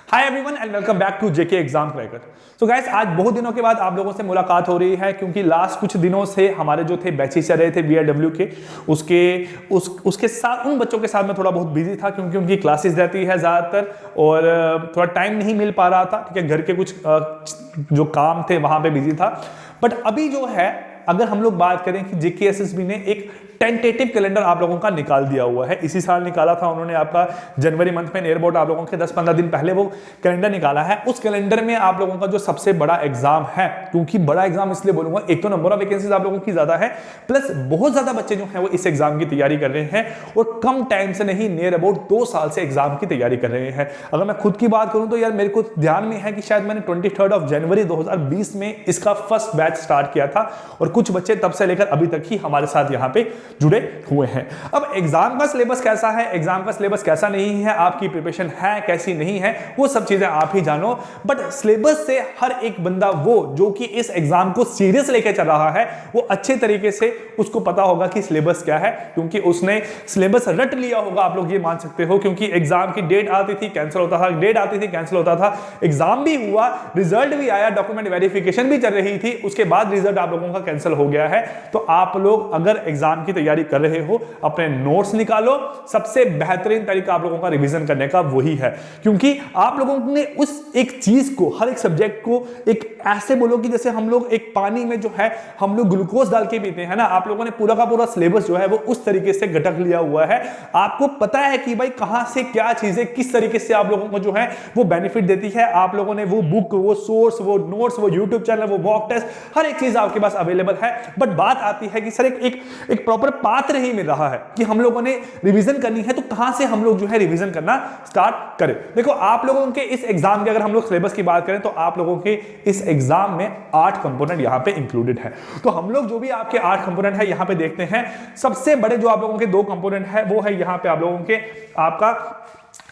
Hi everyone and welcome back to JK exam cracker. So guys, आज बहुत दिनों के बाद आप लोगों से मुलाकात हो रही है क्योंकि लास्ट कुछ दिनों से हमारे जो थे बैचेस चल रहे थे बीआरडब्ल्यू के उसके साथ उन बच्चों के साथ मैं थोड़ा बहुत बिजी था क्योंकि उनकी क्लासेस रहती है ज़्यादातर और थोड़ा टाइम नहीं मिल पा रहा था। ठीक है, घर के कुछ जो काम थे वहाँ पे बिजी था। बट अभी जो है, अगर हम लोग बात करें कि जेकेएसएसबी ने एक टेंटेटिव कैलेंडर आप लोगों का निकाल दिया हुआ है। इसी साल निकाला था उन्होंने, आपका जनवरी मंथ में एयरबोर्ड आप लोगों के 10-15 दिन पहले वो कैलेंडर निकाला है। उस कैलेंडर में आप लोगों का जो सबसे बड़ा एग्जाम है, क्योंकि बड़ा एग्जाम इसलिए बोलूंगा, एक तो नंबर ऑफ वैकेंसीज आप लोगों की ज्यादा है, प्लस बहुत ज्यादा बच्चे जो है वो इस एग्जाम की तैयारी कर रहे हैं और कम टाइम से नहीं, नियर अबाउट 2 साल से एग्जाम की तैयारी कर रहे हैं। अगर मैं खुद की बात करूं तो यार मेरे को ध्यान में है कि शायद मैंने 23 जनवरी 2020 में इसका फर्स्ट बैच स्टार्ट किया था और कुछ बच्चे तब से लेकर अभी तक ही हमारे साथ यहाँ पे जुड़े हुए हैं। अब एग्जाम का सिलेबस कैसा है, एग्जाम का सिलेबस कैसा नहीं है, आपकी प्रिपरेशन है कैसी नहीं है, वो सब चीजें आप ही जानो। बट सिलेबस से हर एक बंदा वो जो कि इस एग्जाम को सीरियस लेके चल रहा है, वो अच्छे तरीके से उसको पता होगा कि सिलेबस क्या है, क्योंकि उसने सिलेबस रट लिया होगा। आप लोग ये मान सकते हो, क्योंकि एग्जाम की डेट आती थी, कैंसिल होता था, डेट आती थी, कैंसिल होता था, एग्जाम भी हुआ, रिजल्ट भी आया, डॉक्यूमेंट वेरिफिकेशन भी चल रही थी, उसके बाद रिजल्ट आप लोगों का कैंसिल हो गया है। तो आप लोग अगर एग्जाम की तैयारी कर रहे हो, अपने नोट्स निकालो। सबसे बेहतरीन तरीका आप लोगों का रिवीजन करने का वही है, क्योंकि आप लोगों ने उस एक चीज को, हर एक सब्जेक्ट को एक ऐसे बोलो कि जैसे हम लोग एक पानी में जो है हम लोग ग्लूकोज डाल के पीते हैं ना, आप लोगों ने पूरा का पूरा सिलेबस जो है वो उस तरीके से गटक लिया हुआ है। आपको पता है कि भाई कहां से क्या चीजें किस तरीके से आप लोगों को जो है वो बेनिफिट देती है। आप लोगों ने वो बुक, वो सोर्स, वो नोट्स, वो यूट्यूब चैनल, वो मॉक टेस्ट, हर एक चीज आपके पास अवेलेबल है। बट बात आती है कि सर एक प्रॉपर पाथ नहीं मिल रहा है कि हम लोगों ने रिवीजन करनी है, तो कहां से हम लोग जो है रिवीजन करना स्टार्ट करें। देखो, आप लोगों के इस एग्जाम के अगर हम लोग सिलेबस की बात करें तो आप लोगों के इस एग्जाम में 8 कंपोनेंट यहां पे इंक्लूडेड है। तो हम लोग जो भी आपके 8 कंपोनेंट है यहां पे देखते हैं। सबसे बड़े जो आप लोगों के 2 कंपोनेंट है वो है यहां पे आप लोगों के आपका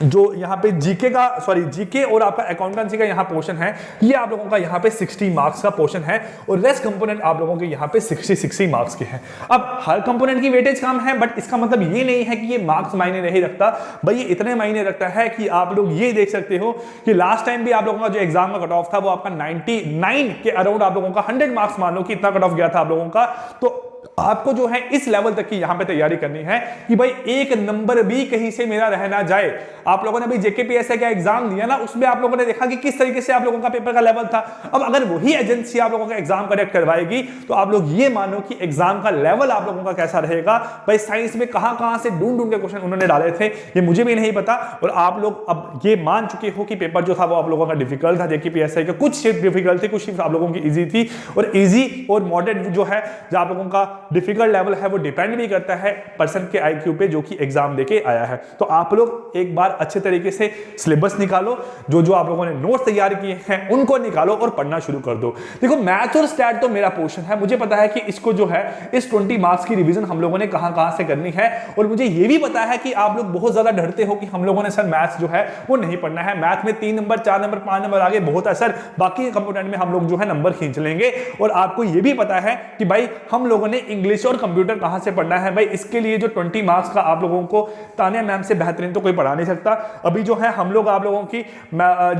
जो यहाँ पे जीके और आपका अकाउंटेंसी का यहाँ पोर्शन है, ये आप लोगों का यहाँ पे 60 मार्क्स का पोर्शन है और रेस्ट कंपोनेंट आप लोगों के यहाँ पे 60 मार्क्स के हैं। अब हर कंपोनेंट की वेटेज कम है, बट इसका मतलब ये नहीं है कि ये मार्क्स मायने नहीं रखता भाई, ये इतने मायने रखता है कि आप लोग ये देख सकते हो कि लास्ट टाइम भी आप लोगों का जो एग्जाम का कट ऑफ था वो आपका 99 के अराउंड आप लोगों का 100 मार्क्स मान लो कि इतना कट ऑफ गया था आप लोगों का। तो आपको जो है इस लेवल तक की यहां पे तैयारी करनी है कि भाई एक नंबर भी कहीं से मेरा रह ना जाए। आप लोगों ने भाई जेकेपीएससी का एग्जाम दिया ना, उसमें आप लोगों ने देखा कि किस तरीके से आप लोगों का पेपर का लेवल था। अब अगर वही एजेंसी आप लोगों का एग्जाम करेक्ट करवाएगी तो आप लोग ये मानो कि एग्जाम का लेवल आप लोगों का कैसा रहेगा। भाई साइंस में कहां से ढूंढ के क्वेश्चन उन्होंने डाले थे ये मुझे भी नहीं पता, और आप लोग अब ये मान चुके हो कि पेपर जो था वो आप लोगों का डिफिकल्ट था। जेकेपीएससी का कुछ शिफ्ट डिफिकल्ट थी, कुछ शिफ्ट आप लोगों की इजी थी, और इजी और मॉडरेट जो है जो आप लोगों का डिफिकल्ट लेवल है वो डिपेंड भी करता है पर्सन के आईक्यू पे जो कि एग्जाम देके आया है। तो आप लोग एक बार अच्छे तरीके से सिलेबस निकालो, जो आप लोगों ने नोट्स तैयार किए हैं उनको निकालो और पढ़ना शुरू कर दो। देखो, मैथ्स और स्टैट तो मेरा पोर्शन है, मुझे पता है कि इसको जो है इस 20 मार्क्स की रिवीजन हम लोगों ने कहां से करनी है, और मुझे ये भी पता है कि आप लोग बहुत ज्यादा डरते हो कि हम लोगों ने सर मैथ्स जो है वो नहीं पढ़ना है, मैथ में 3 नंबर 4 नंबर 5 नंबर आगे बहुत है सर, बाकी कंपोनेंट में हम लोग जो है नंबर खींच लेंगे। और आपको ये भी पता है कि भाई हम लोगों ने इंग्लिश और कंप्यूटर कहां से पढ़ना है। भाई इसके लिए जो 20 मार्क्स का आप लोगों को तानिया मैम से बेहतरीन तो कोई पढ़ा नहीं सकता। अभी जो है हम लोग आप लोगों की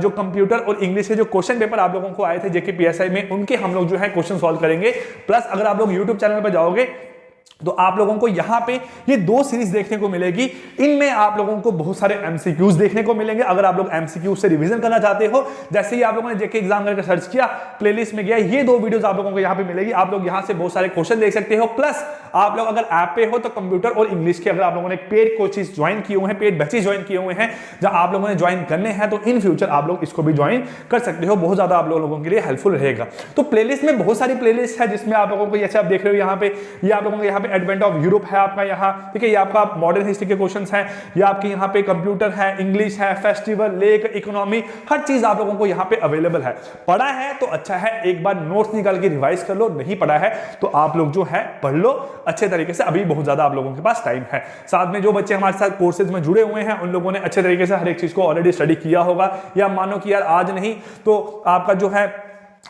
जो कंप्यूटर और इंग्लिश के जो क्वेश्चन पेपर आप लोगों को आए थे जेकेपीएससी में, उनके हम लोग जो है क्वेश्चन सॉल्व करेंगे। प्लस अगर आप लोग यूट्यूब चैनल पर जाओगे तो आप लोगों को यहां पे ये 2 सीरीज देखने को मिलेगी। इनमें आप लोगों को बहुत सारे एमसीक्यूज देखने को मिलेंगे। अगर आप लोग एमसीक्यूज से रिवीजन करना चाहते हो, जैसे ही आप लोगों ने जेके एग्जाम करके सर्च किया, प्लेलिस्ट में गया, ये 2 वीडियोस आप लोगों को यहां पे मिलेगी। आप लोग यहां से बहुत सारे क्वेश्चन देख सकते हो। प्लस आप लोग अगर ऐप पे हो तो कंप्यूटर और इंग्लिश के अगर आप लोगों ने पेड कोर्सेज ज्वाइन किए हुए हैं, पेड बैचेस ज्वाइन किए हुए हैं, जहां आप लोगों ने ज्वाइन करने हैं, तो इन फ्यूचर आप लोग इसको भी ज्वाइन कर सकते हो। बहुत ज्यादा आप लोगों के लिए हेल्पफुल रहेगा। तो प्लेलिस्ट में बहुत सारी प्लेलिस्ट है जिसमें आप लोगों को, जैसे आप देख रहे हो यहाँ पे, ये आप लोगों को यहाँ पे एडवेंट ऑफ यूरोप है आपका यहाँ, ठीक है, ये आपका मॉडर्न हिस्ट्री के क्वेश्चंस हैं, ये आपके यहाँ पे कंप्यूटर है, इंग्लिश है, फेस्टिवल, लेक, इकोनॉमी, हर चीज आप लोगों को यहाँ पे अवेलेबल है। पढ़ा है तो अच्छा है, एक बार नोट्स निकाल के रिवाइज कर लो, नहीं पढ़ा है तो आप लोग जो है पढ़ लो अच्छे तरीके से। अभी बहुत ज्यादा आप लोगों के पास टाइम है। साथ में जो बच्चे हमारे साथ कोर्सेज में जुड़े हुए हैं उन लोगों ने अच्छे तरीके से हर एक चीज को ऑलरेडी स्टडी किया होगा, या मानो कि यार आज नहीं तो आपका जो है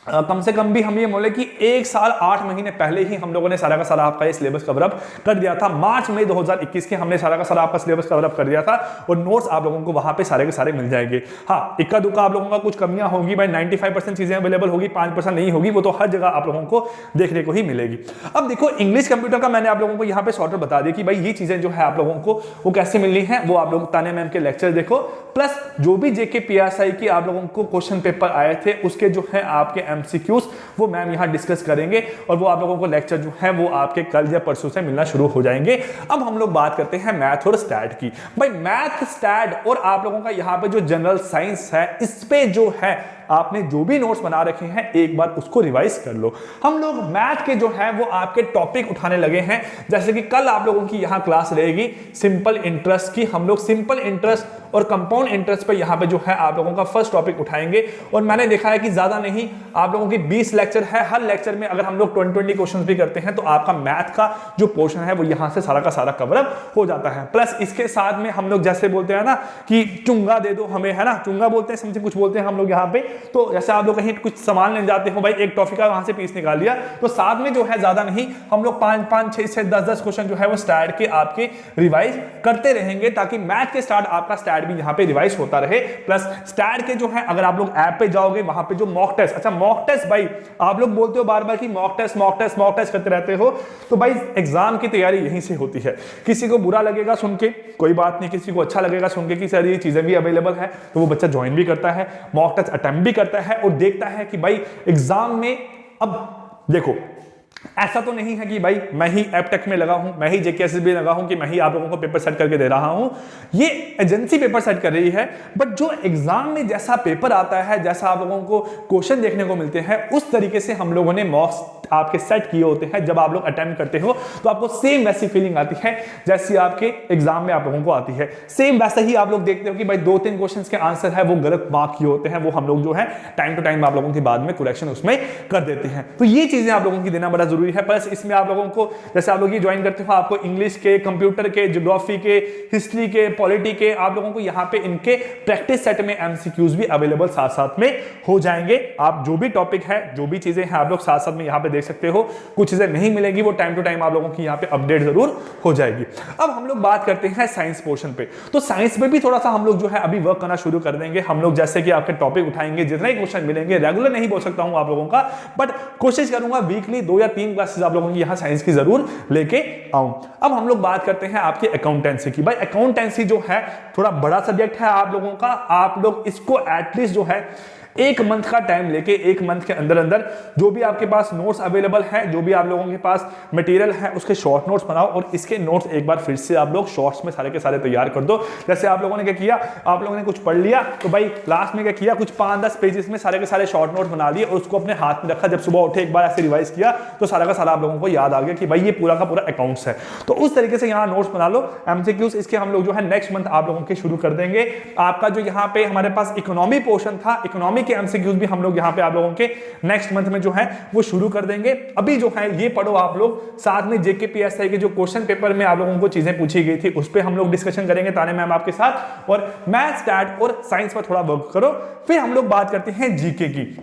कम से कम भी हम ये बोले कि 1 साल 8 महीने पहले ही हम लोगों ने सारा का सारा आपका ये सिलेबस कवर अप कर दिया था। मार्च मई 2021 के हमने सारा का सारा आपका सिलेबस कवर अप कर दिया था और नोट्स आप लोगों को वहां पे सारे के सारे मिल जाएंगे। हाँ, इक्का दुक्का आप लोगों का कुछ कमियां होंगी भाई, 95% चीजें अवेलेबल होगी, 5% नहीं होगी, वो तो हर जगह आप लोगों को देखने को ही मिलेगी। अब देखो इंग्लिश कंप्यूटर का मैंने आप लोगों को यहाँ पे शॉर्टर बता दिया कि भाई ये चीजें जो है आप लोगों को वो कैसे मिलनी है, वो आप लोग ताने मैम के लेक्चर देखो, प्लस जो भी जेके पीएसआई की आप लोगों को क्वेश्चन पेपर आए थे उसके जो है आपके एमसीक्यूज वो मैम यहां डिस्कस करेंगे और वो आप लोगों को लेक्चर जो है वो आपके कल या परसों से मिलना शुरू हो जाएंगे। अब हम लोग बात करते हैं मैथ और स्टैट की। भाई मैथ, स्टैट और आप लोगों का यहां पे जो जनरल साइंस है, इस पे जो है आपने जो भी नोट्स बना रखे हैं एक बार उसको रिवाइज कर लो। हम लोग मैथ के जो है वो आपके टॉपिक उठाने लगे हैं, जैसे कि कल आप लोगों की यहां क्लास रहेगी सिंपल इंटरेस्ट की। हम लोग सिंपल इंटरेस्ट और कंपाउंड इंटरेस्ट पे यहां पे जो है आप लोगों का फर्स्ट टॉपिक उठाएंगे और मैंने देखा है कि ज्यादा नहीं, आप लोगों की 20 लेक्चर है, हर लेक्चर में अगर हम लोग 20 क्वेश्चन भी करते हैं तो आपका मैथ का जो पोर्शन है वो यहां से सारा का सारा कवर अप हो जाता है। प्लस इसके साथ में हम लोग जैसे बोलते हैं ना कि चुंगा दे दो हमें, है ना, चुंगा बोलते हैं, समथिंग कुछ बोलते हैं हम लोग यहाँ पे। तो जैसे आप लोग कहीं कुछ सामान लेने जाते हो, भाई एक टॉफी का वहां से पीस निकाल लिया, तो साथ में जो है ज्यादा नहीं हम लोग 5-5, 6-6, 10-10 क्वेश्चन जो है वो स्टैट के आपके रिवाइज करते रहेंगे, ताकि मैथ के स्टार्ट आपका स्टैट भी यहाँ पे रिवाइज होता रहे। प्लस स्टैट के जो है अगर आप लोग ऐप पे जाओगे वहां पे जो मॉक टेस्ट, अच्छा मॉक टेस्ट भाई आप लोग बोलते हो बार बार कि mock test mock test mock test करते रहते हो, तो भाई एग्जाम की तैयारी यहीं से होती है। किसी को बुरा लगेगा सुन के कोई बात नहीं, किसी को अच्छा लगेगा सुन के कि सर ये चीजें भी अवेलेबल है, तो वो बच्चा ज्वाइन भी करता है, मॉक टेस्ट अटेम्प्ट भी करता है और देखता है कि भाई एग्जाम में। अब देखो ऐसा तो नहीं है कि भाई मैं ही एपटेक में लगा हूं, मैं ही जेकेएसएसबी लगा हूं कि मैं ही आप लोगों को पेपर सेट करके दे रहा हूं। ये एजेंसी पेपर सेट कर रही है, बट जो एग्जाम में जैसा पेपर आता है, जैसा आप लोगों को क्वेश्चन देखने को मिलते हैं, उस तरीके से हम लोगों ने मॉक्स आपके सेट किए होते हैं। जब आप लोग अटेम्प्ट करते हो तो आपको सेम वैसी फीलिंग आती है जैसी आपके एग्जाम में आप लोगों को आती है। सेम वैसा ही आप लोग देखते हो कि भाई 2-3 क्वेश्चन के आंसर है वो गलत मार्क किए होते हैं, वो हम लोग जो है टाइम टू टाइम आप लोगों के बाद में करेक्शन उसमें कर देते हैं। तो ये चीजें आप लोगों की देना बड़ा जरूरी है। प्लस इसमें आप लोगों को जैसे आप लोग ये ज्वाइन करते हो, आपको इंग्लिश के, कंप्यूटर के, ज्योग्राफी के, हिस्ट्री के, पॉलिटी के, आप लोगों को यहाँ पे इनके प्रैक्टिस सेट में एमसीक्यूज भी अवेलेबल साथ साथ में हो जाएंगे। आप जो भी टॉपिक है, जो भी चीजें हैं आप लोग साथ साथ में यहाँ पे देख सकते हो। कुछ चीजें नहीं मिलेगी वो टाइम टू टाइम आप लोगों की यहाँ पे अपडेट जरूर हो जाएगी। अब हम लोग बात करते हैं साइंस पोर्शन पे। तो साइंस पे भी थोड़ा सा हम लोग जो है अभी वर्क करना शुरू कर देंगे। हम लोग जैसे कि आपके टॉपिक उठाएंगे, जितने क्वेश्चन मिलेंगे, रेगुलर नहीं बोल सकता हूं आप लोगों का, बट कोशिश करूंगा वीकली 2 या 3 क्लासेस आप लोगों की यहाँ साइंस की जरूर लेके आऊं। अब हम लोग बात करते हैं आपकी अकाउंटेंसी की। भाई अकाउंटेंसी जो है थोड़ा बड़ा सब्जेक्ट है आप लोगों का। आप लोग इसको एटलीस्ट जो है 1 मंथ का टाइम लेके 1 मंथ के अंदर अंदर जो भी आपके पास नोट्स अवेलेबल है, जो भी आप लोगों के पास मटेरियल है, उसके शॉर्ट नोट्स बनाओ और इसके नोट्स एक बार फिर से आप लोग शॉर्ट्स में सारे के सारे तैयार कर दो। जैसे आप लोगों ने क्या किया, आप लोगों ने कुछ पढ़ लिया तो भाई लास्ट में क्या किया, कुछ 5-10 पेजेस में सारे के सारे शॉर्ट नोट्स बना लिए और उसको अपने हाथ में रखा। जब सुबह उठे एक बार ऐसे रिवाइज किया तो सारा का सारा आप लोगों को याद आ गया कि भाई ये पूरा का पूरा अकाउंट्स है। तो उस तरीके से यहाँ नोट्स बना लो। एमसीक्यूज इसके हम लोग जो है नेक्स्ट मंथ आप लोगों के शुरू कर देंगे। आपका जो यहाँ पे हमारे पास इकोनॉमी पोर्शन था, इकोनॉमी के एमसीक्यूज भी हम लोग यहाँ पे आप लोगों के नेक्स्ट मंथ में जो है वो शुरू कर देंगे। अभी जो है ये पढ़ो आप लोग, साथ में जेके पीएसआई के जो क्वेश्चन पेपर में आप लोगों को चीजें पूछी गई थी उस पे हम लोग डिस्कशन करेंगे ताने मैम आपके साथ, और मैथ, स्टैट और साइंस पर थोड़ा वर्क करो। फिर हम लोग बात करते हैं जीके की।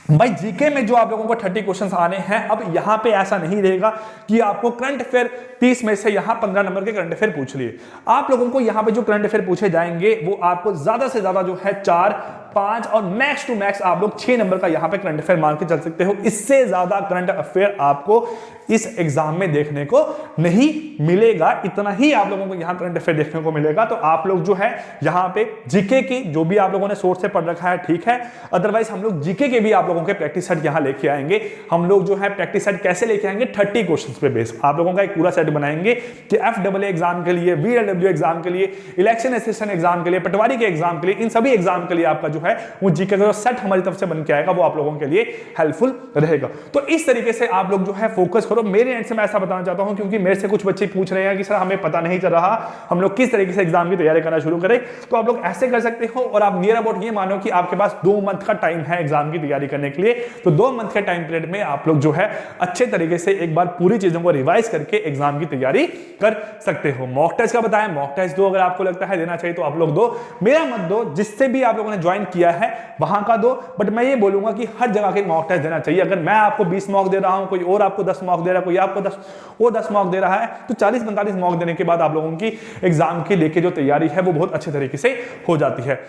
भाई जीके में जो आप लोगों को 30 क्वेश्चंस आने हैं। अब यहाँ पे ऐसा नहीं रहेगा कि आपको करंट अफेयर 30 में से यहाँ 15 नंबर के करंट अफेयर पूछ लिए। आप लोगों को यहाँ पे जो करंट अफेयर पूछे जाएंगे वो आपको ज्यादा से ज्यादा जो है 4, 5 और मैक्स टू मैक्स आप लोग 6 नंबर का यहाँ पे करंट अफेयर मान के चल सकते हो। इससे ज्यादा करंट अफेयर आपको इस एग्जाम में देखने को नहीं मिलेगा। इतना ही आप लोगों को यहाँ करंट अफेयर देखने को मिलेगा। तो आप लोग जो है यहाँ पे जीके की जो भी आप लोगों ने सोर्स से पढ़ रखा है ठीक है, अदरवाइज हम लोग जीके के भी आप लोगों के प्रैक्टिस सेट यहाँ लेके आएंगे। हम लोग जो है प्रैक्टिस सेट कैसे लेके आएंगे, 30 क्वेश्चंस पे बेस आप लोगों का एक पूरा सेट बनाएंगे कि FAA एग्जाम के लिए, VLW एग्जाम के लिए, इलेक्शन असिस्टेंट एग्जाम के लिए, पटवारी के एग्जाम के लिए, इन सभी एग्जाम के लिए आपका जो है वो जीके का सेट हमारी तरफ से बन के आएगा, वो आप लोगों के लिए हेल्पफुल रहेगा। तो इस तरीके से आप लोग जो है फोकस करो। मेरे एंड से मैं ऐसा बताना चाहता हूं क्योंकि मेरे से कुछ बच्चे पूछ रहे हैं कि सर हमें पता नहीं चल रहा हम लोग किस तरीके से एग्जाम की तैयारी करना शुरू करें। तो आप लोग ऐसे कर सकते हो और आप नियर अबाउट ये मानो कि आपके पास 2 मंथ का टाइम है एग्जाम की तैयारी करने के लिए। तो 2 मंथ के टाइम पीरियड में आप लोग जो है अच्छे तरीके से एक बार पूरी चीजों को रिवाइज करके एग्जाम की तैयारी कर सकते हो। मॉक टेस्ट का बताएं, मॉक टेस्ट दो, अगर आपको लगता है देना चाहिए तो आप लोग दो, मेरा मत दो। जिससे भी आप लोगों ने ज्वाइन किया है वहां का दो, बट मैं ये बोलूंगा कि हर जगह के मॉक टेस्ट देना चाहिए। अगर मैं आपको 20 मॉक दे रहा हूं, कोई और आपको 10 मॉक दे रहा है, कोई आपको 10 मॉक दे रहा है, तो 40-45 मॉक देने के बाद आप लोगों की एग्जाम की लेके जो तैयारी है वो बहुत अच्छे तरीके से हो जाती है।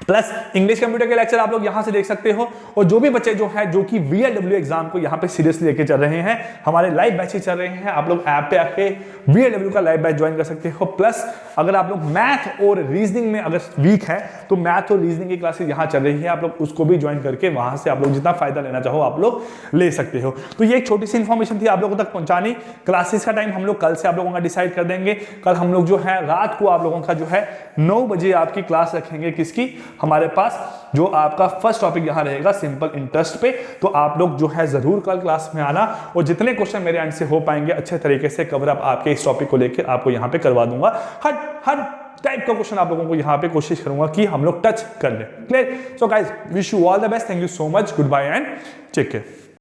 प्लस इंग्लिश कंप्यूटर के लेक्चर आप लोग यहां से देख सकते हो, और जो भी बच्चे जो कि VLW एग्जाम को यहां पे सीरियसली लेके चल रहे हैं, हमारे लाइव बैचेस चल रहे हैं, आप लोग ऐप पे आके VLW का लाइव बैच ज्वाइन कर सकते हो। प्लस अगर आप लोग मैथ और रीजनिंग में अगर वीक है तो मैथ और रीजनिंग की क्लासेस यहां चल रही है, आप लोग उसको भी ज्वाइन करके वहां से आप लोग जितना फायदा लेना चाहो आप लोग ले सकते हो। तो ये एक छोटी सी इंफॉर्मेशन थी आप लोगों तक पहुंचानी। क्लासेस का टाइम हम लोग कल से आप लोगों का डिसाइड कर देंगे। कल हम लोग जो है रात को आप लोगों का जो है 9 बजे आपकी क्लास रखेंगे, किसकी, हमारे पास जो आपका फर्स्ट टॉपिक यहां रहेगा सिंपल इंटरेस्ट पे। तो आप लोग जो है जरूर कल क्लास में आना, और जितने क्वेश्चन मेरे एंड से हो पाएंगे अच्छे तरीके से कवर अप आपके इस टॉपिक को लेकर आपको यहां पे करवा दूंगा। हर टाइप का क्वेश्चन आप लोगों को यहां पे कोशिश करूंगा कि हम लोग टच कर ले। Clear? So guys, wish you all the best, thank you so much, goodbye and take care.